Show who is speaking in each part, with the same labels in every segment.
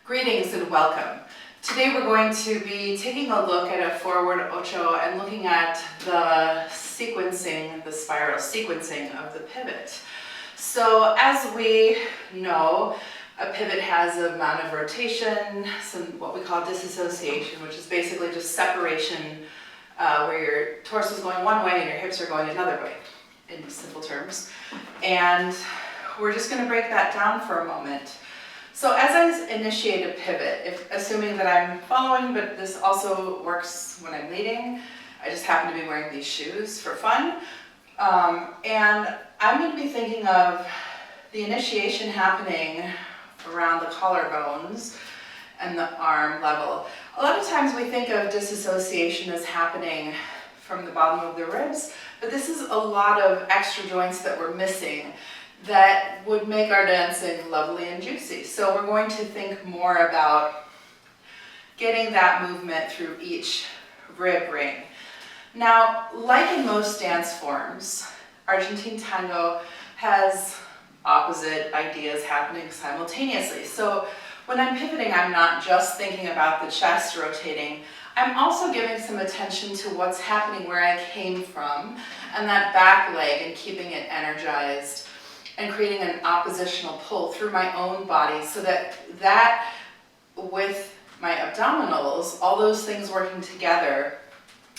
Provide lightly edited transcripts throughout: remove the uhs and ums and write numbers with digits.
Speaker 1: Greetings and welcome. Today we're going to be taking a look at a forward ocho and looking at the sequencing, the spiral sequencing of the pivot. So as we know, a pivot has an amount of rotation, some what we call disassociation, which is basically just separation where your torso is going one way and your hips are going another way, in simple terms. And we're just going to break that down for a moment. So as I initiate a pivot, assuming that I'm following, but this also works when I'm leading, I just happen to be wearing these shoes for fun. And I'm going to be thinking of the initiation happening around the collarbones and the arm level. A lot of times we think of disassociation as happening from the bottom of the ribs, but this is a lot of extra joints that we're missing that would make our dancing lovely and juicy. So we're going to think more about getting that movement through each rib ring. Now, like in most dance forms, Argentine Tango has opposite ideas happening simultaneously. So when I'm pivoting, I'm not just thinking about the chest rotating, I'm also giving some attention to what's happening where I came from and that back leg and keeping it energized and creating an oppositional pull through my own body so that with my abdominals, all those things working together,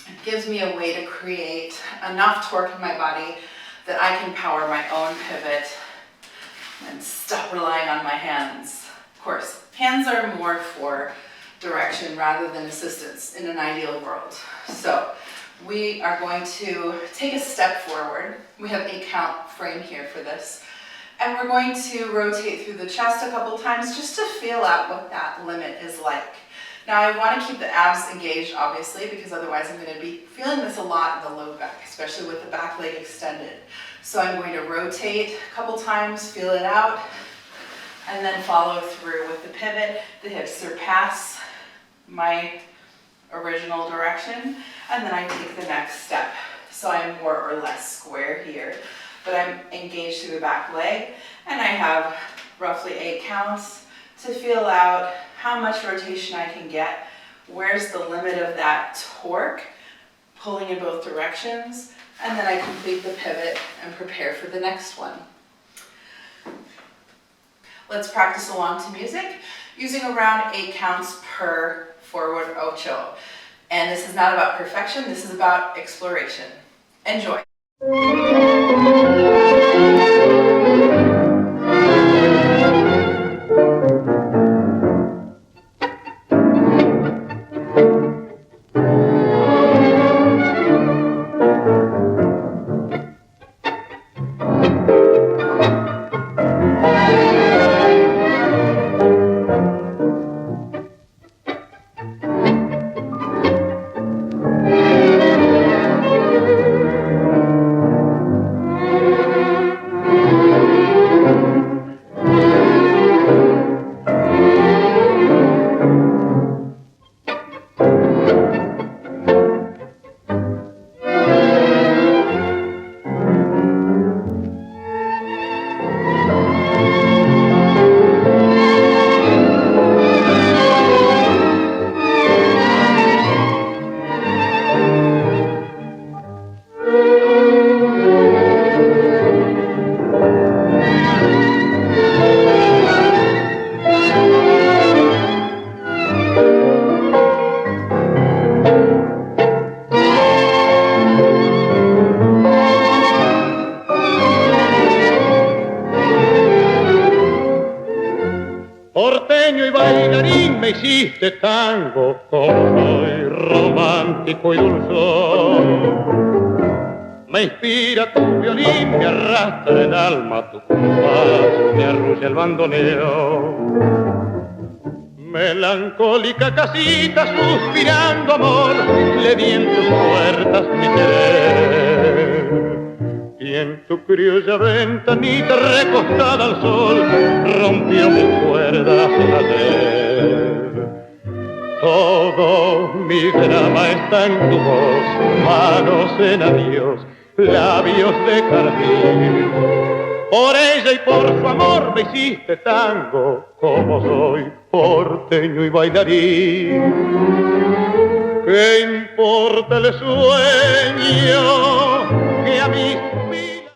Speaker 1: it gives me a way to create enough torque in my body that I can power my own pivot and stop relying on my hands. Of course, hands are more for direction rather than assistance in an ideal world. So we are going to take a step forward. We have 8 count frame here for this. And we're going to rotate through the chest a couple times just to feel out what that limit is like. Now I want to keep the abs engaged obviously because otherwise I'm going to be feeling this a lot in the low back, especially with the back leg extended. So I'm going to rotate a couple times, feel it out, and then follow through with the pivot. The hips surpass my original direction, and then I take the next step. So I'm more or less square here, but I'm engaged through the back leg, and I have roughly 8 counts to feel out how much rotation I can get, where's the limit of that torque, pulling in both directions, and then I complete the pivot and prepare for the next one. Let's practice along to music, using around 8 counts per forward ocho. And this is not about perfection, this is about exploration. Enjoy.
Speaker 2: Porteño y bailarín me hiciste tango, como soy romántico y dulzón. Me inspira tu violín, me arrastra el alma tu compás, me arrulla el bandoneo. Melancólica casita suspirando amor, le di en tus puertas mi querer. Y en tu criolla ventanita recostada al sol rompió mis cuerdas ayer. Todo mi drama está en tu voz, manos en adiós, labios de jardín. Por ella y por su amor me hiciste tango, como soy porteño y bailarín. ¿Qué importa el sueño